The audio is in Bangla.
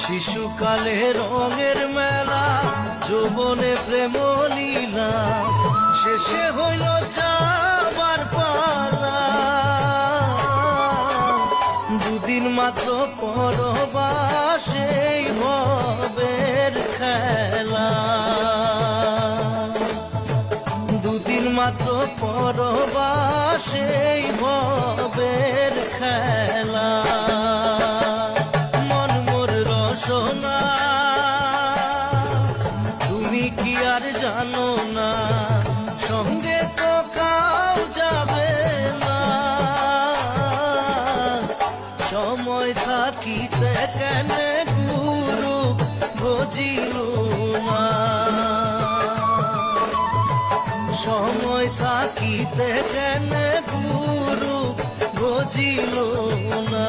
শিশুকালে রঙের মেলা, যৌবনে প্রেম লীলা, শেষে হইল যাবার পালা। দুদিন মাত্র পরবাসেই ভবের খেলা, দুদিন মাত্র পরবাসেই ভবের খেলা। মন মোর রসনা তুমি কি আর জানো না, সঙ্গে তো কাউ যাবে না। সময় থাকিতে কেন গুরু বুঝিল না, সময় থাকিতে কেন গুরু বুঝিল না।